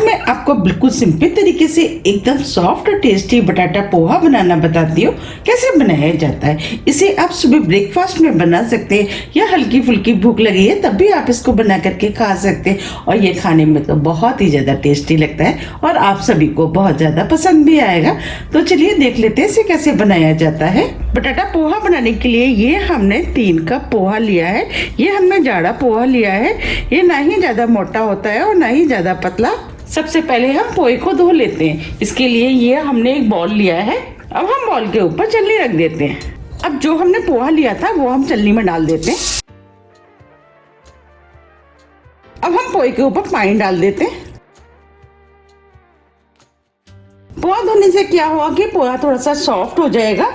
मैं आपको बिल्कुल सिंपल तरीके से एकदम सॉफ्ट और टेस्टी बटाटा पोहा बनाना बताती हूँ कैसे बनाया जाता है। इसे आप सुबह ब्रेकफास्ट में बना सकते हैं या हल्की फुल्की भूख लगी है तब भी आप इसको बना करके खा सकते हैं और ये खाने में तो बहुत ही ज़्यादा टेस्टी लगता है और आप सभी को बहुत ज़्यादा पसंद भी आएगा। तो चलिए देख लेते हैं इसे कैसे बनाया जाता है। बटाटा पोहा बनाने के लिए ये हमने 3 कप पोहा लिया है। ये हमने जाड़ा पोहा लिया है। ये ना ही ज़्यादा मोटा होता है और ना ही ज़्यादा पतला। सबसे पहले हम पोहे को धो लेते हैं। इसके लिए ये हमने एक बॉल लिया है। अब हम बॉल के ऊपर चलनी रख देते हैं। अब जो हमने पोहा लिया था वो हम चलनी में डाल देते हैं। अब हम पोहे के ऊपर पानी डाल देते हैं। पोहा धोने से क्या हुआ कि पोहा थोड़ा सा सॉफ्ट हो जाएगा।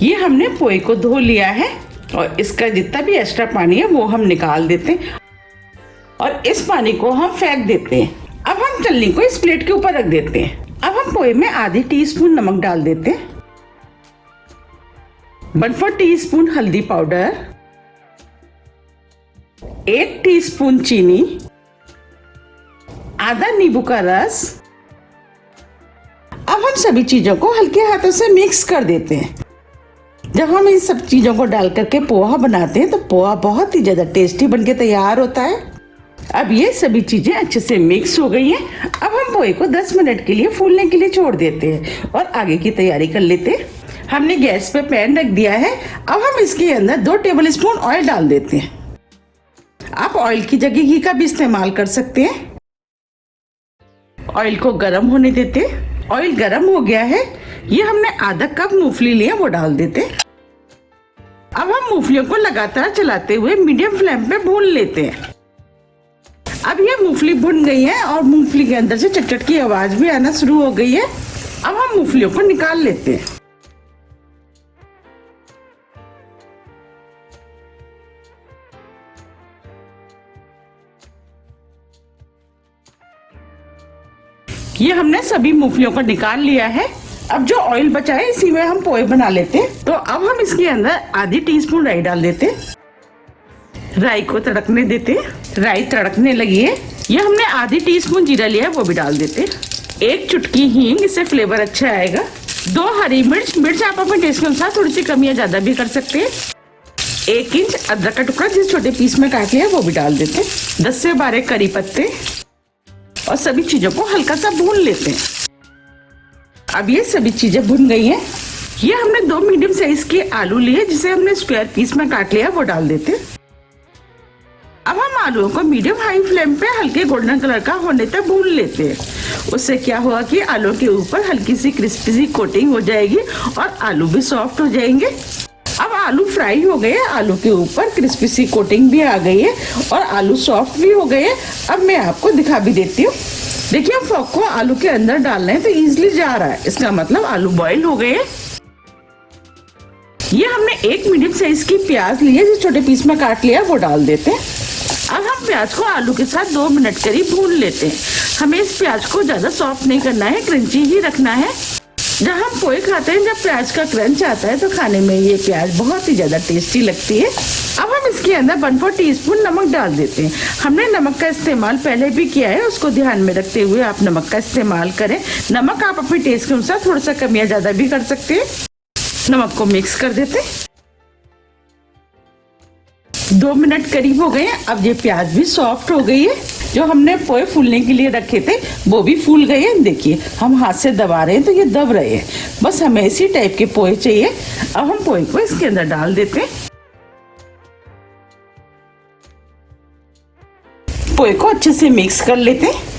ये हमने पोहे को धो लिया है और इसका जितना भी एक्स्ट्रा पानी है वो हम निकाल देते हैं और इस पानी को हम फेंक देते हैं। अब हम चलनी को इस प्लेट के ऊपर रख देते हैं। अब हम पोहे में आधी टीस्पून नमक डाल देते हैं, 1/4 टीस्पून हल्दी पाउडर, 1 टीस्पून चीनी, आधा नींबू का रस। अब हम सभी चीजों को हल्के हाथों से मिक्स कर देते हैं। जब हम इन सब चीजों को डाल करके पोहा बनाते हैं तो पोहा बहुत ही ज्यादा टेस्टी बनके तैयार होता है। अब ये सभी चीजें अच्छे से मिक्स हो गई हैं। अब हम पोहे को 10 मिनट के लिए फूलने के लिए छोड़ देते हैं और आगे की तैयारी कर लेते हैं। हमने गैस पे पैन रख दिया है। अब हम इसके अंदर 2 टेबलस्पून ऑयल डाल देते हैं। आप ऑयल की जगह घी का भी इस्तेमाल कर सकते हैं। ऑयल को गर्म होने देते। ऑयल गर्म हो गया है। ये हमने आधा कप मूंगफली लिया वो डाल देते। अब हम मूंगफलियों को लगातार चलाते हुए मीडियम फ्लेम पे भून लेते हैं। अब ये मूंगफली भुन गई है और मूंगफली के अंदर से चटचट की आवाज भी आना शुरू हो गई है। अब हम मूंगफलियों को निकाल लेते हैं। ये हमने सभी मूंगफलियों को निकाल लिया है। अब जो ऑयल बचा है इसी में हम पोहे बना लेते हैं। तो अब हम इसके अंदर आधी टीस्पून राई डाल देते हैं। राई को तड़कने देते हैं। राई तड़कने लगी है। ये हमने आधी टीस्पून जीरा लिया है वो भी डाल देते हैं। 1 चुटकी हींग, इससे फ्लेवर अच्छा आएगा। 2 हरी मिर्च आप अपने टेस्ट के अनुसार थोड़ी सी कम या ज्यादा भी कर सकते हैं। 1 इंच अदरक का टुकड़ा जिस छोटे पीस में काट लिया है वो भी डाल देते हैं। 10 से 12 करी पत्ते और सभी चीजों को हल्का सा भून लेते हैं। अब ये सभी चीजें भुन गई हैं। ये हमने 2 मीडियम साइज के आलू लिए जिसे हमने स्क्वायर पीस में काट लिया वो डाल देते हैं। अब हम आलूओं को मीडियम हाई फ्लेम पे हल्के गोल्डन कलर का होने तक भून लेते हैं। उससे क्या हुआ कि आलू के ऊपर हल्की सी क्रिस्पी सी कोटिंग हो जाएगी और आलू भी सॉफ्ट हो जाएंगे। अब आलू फ्राई हो गए, आलू के ऊपर क्रिस्पी सी कोटिंग भी आ गई है और आलू सॉफ्ट भी हो गए हैं। अब मैं आपको दिखा भी देती हूँ। देखिए हम फोक को आलू के अंदर डाल रहे हैं तो इजीली जा रहा है, इसका मतलब आलू बॉईल हो गए। ये हमने 1 मीडियम साइज की प्याज ली है, जिस छोटे पीस में काट लिया वो डाल देते हैं। अब हम प्याज को आलू के साथ 2 मिनट करीब भून लेते हैं। हमें इस प्याज को ज्यादा सॉफ्ट नहीं करना है, क्रंची ही रखना है। जब हम पोहे खाते हैं जब प्याज का क्रंच आता है तो खाने में ये प्याज बहुत ही ज्यादा टेस्टी लगती है। अब हम इसके अंदर 1/4 टीस्पून नमक डाल देते हैं। हमने नमक का इस्तेमाल पहले भी किया है, उसको ध्यान में रखते हुए आप नमक का इस्तेमाल करें। नमक आप अपने टेस्ट के अनुसार थोड़ा सा कम या ज्यादा भी कर सकते हैं। नमक को मिक्स कर देते हैं। 2 मिनट करीब हो गए हैं। अब ये प्याज भी सॉफ्ट हो गई है। जो हमने पोहे फूलने के लिए रखे थे वो भी फूल गए हैं। देखिए हम हाथ से दबा रहे हैं तो ये दब रहे हैं। बस हमें इसी टाइप के पोहे चाहिए। अब हम पोहे को इसके अंदर डाल देते हैं। पोहे को अच्छे से मिक्स कर लेते हैं।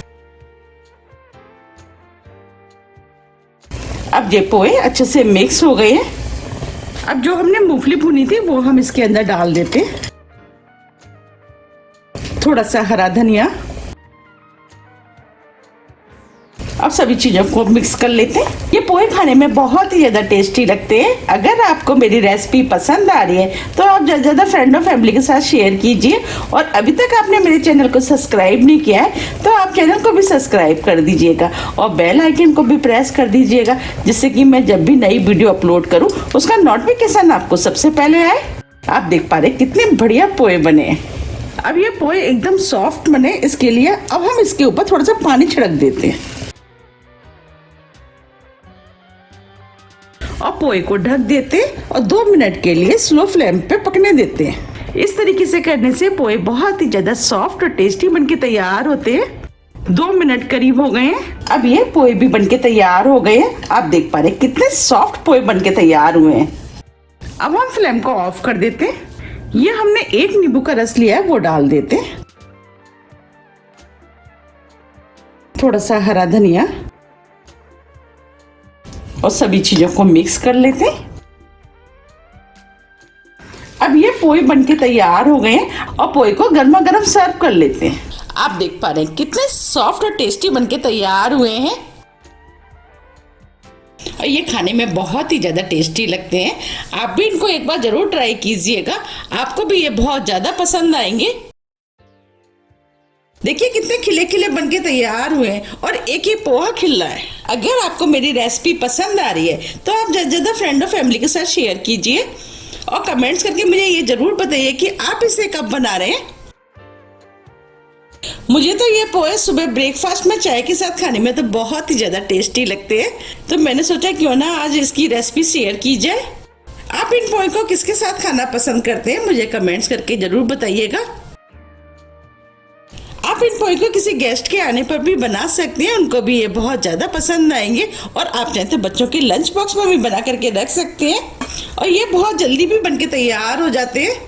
अब ये पोहे अच्छे से मिक्स हो गए हैं। अब जो हमने मूंगफली भुनी थी वो हम इसके अंदर डाल देते हैं। थोड़ा सा हरा धनिया। अब सभी चीज़ों को मिक्स कर लेते हैं। ये पोहे खाने में बहुत ही ज़्यादा टेस्टी लगते हैं। अगर आपको मेरी रेसिपी पसंद आ रही है तो आप ज़्यादा ज़्यादा फ्रेंड और फैमिली के साथ शेयर कीजिए, और अभी तक आपने मेरे चैनल को सब्सक्राइब नहीं किया है तो आप चैनल को भी सब्सक्राइब कर दीजिएगा और बेल आइकन को भी प्रेस कर दीजिएगा, जिससे कि मैं जब भी नई वीडियो अपलोड करूँ उसका नोटिफिकेशन आपको सबसे पहले आए। आप देख पा रहे कितने बढ़िया पोहे बने हैं। अब ये पोहे एकदम सॉफ्ट बने, इसके लिए अब हम इसके ऊपर थोड़ा सा पानी छिड़क देते हैं और पोहे को ढक देते हैं और 2 मिनट के लिए स्लो फ्लेम पे पकने देते हैं। इस तरीके से करने से पोहे बहुत ही ज्यादा सॉफ्ट और टेस्टी बनके तैयार होते हैं। 2 मिनट करीब हो गए हैं। अब ये पोहे भी बनके तैयार हो गए हैं। आप देख पा रहे कितने सॉफ्ट पोहे बनके तैयार हुए हैं। अब हम फ्लेम को ऑफ कर देते हैं। ये हमने 1 नींबू का रस लिया है, वो डाल देते हैं। थोड़ा सा हरा धनिया और सभी चीजों को मिक्स कर लेते हैं। अब ये पोहे बनके तैयार हो गए हैं और पोहे को गर्मा गर्म सर्व कर लेते हैं। आप देख पा रहे हैं कितने सॉफ्ट और टेस्टी बनके तैयार हुए हैं और ये खाने में बहुत ही ज़्यादा टेस्टी लगते हैं। आप भी इनको एक बार जरूर ट्राई कीजिएगा, आपको भी ये बहुत ज़्यादा पसंद आएंगे। देखिए कितने खिले खिले बनके तैयार हुए हैं और एक ही पोहा खिल रहा है। अगर आपको मेरी रेसिपी पसंद आ रही है तो आप ज़्यादा फ्रेंड और फैमिली के साथ शेयर कीजिए और कमेंट्स करके मुझे ये जरूर बताइए कि आप इसे कब बना रहे हैं। मुझे तो ये पोहे सुबह ब्रेकफास्ट में चाय के साथ खाने में तो बहुत ही ज़्यादा टेस्टी लगते हैं, तो मैंने सोचा क्यों ना आज इसकी रेसिपी शेयर की जाए। आप इन पोहे को किसके साथ खाना पसंद करते हैं मुझे कमेंट्स करके जरूर बताइएगा। आप इन पोहे को किसी गेस्ट के आने पर भी बना सकते हैं, उनको भी ये बहुत ज़्यादा पसंद आएंगे। और आप चाहें तो बच्चों के लंच बॉक्स में भी बना करके रख सकते हैं और ये बहुत जल्दी भी बनके तैयार हो जाते हैं।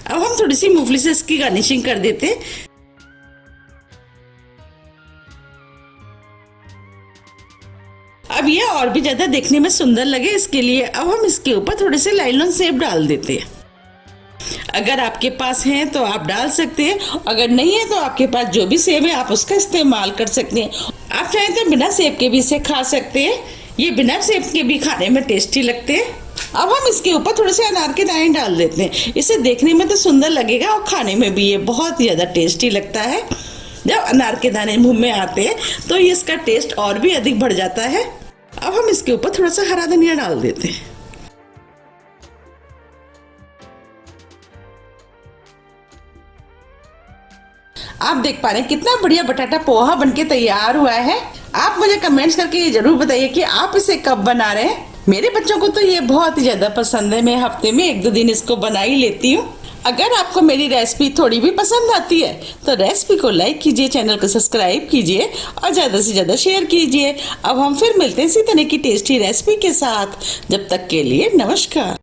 अब हम थोड़ी सी मूंगफली से इसकी गार्निशिंग कर देते हैं। अब ये और भी ज्यादा देखने में सुंदर लगे इसके लिए अब हम इसके ऊपर थोड़े से लाइलॉन सेब डाल देते हैं। अगर आपके पास है तो आप डाल सकते हैं, अगर नहीं है तो आपके पास जो भी सेब है आप उसका इस्तेमाल कर सकते हैं। आप चाहें तो बिना सेब के भी इसे खा सकते हैं, ये बिना सेब के भी खाने में टेस्टी लगते हैं। अब हम इसके ऊपर थोड़े से अनार के दाने डाल देते हैं, इसे देखने में तो सुंदर लगेगा और खाने में भी ये बहुत ही ज़्यादा टेस्टी लगता है। जब अनार के दाने मुंह में आते हैं तो ये इसका टेस्ट और भी अधिक बढ़ जाता है। अब हम इसके ऊपर थोड़ा सा हरा धनिया डाल देते हैं। आप देख पा रहे हैं कितना बढ़िया बटाटा पोहा बनके तैयार हुआ है। आप मुझे कमेंट्स करके ये जरूर बताइए कि आप इसे कब बना रहे हैं। मेरे बच्चों को तो ये बहुत ही ज्यादा पसंद है, मैं हफ्ते में 1-2 दिन इसको बना ही लेती हूँ। अगर आपको मेरी रेसिपी थोड़ी भी पसंद आती है तो रेसिपी को लाइक कीजिए, चैनल को सब्सक्राइब कीजिए और ज़्यादा से ज़्यादा शेयर कीजिए। अब हम फिर मिलते हैं इसी तरह की टेस्टी रेसिपी के साथ। जब तक के लिए नमस्कार।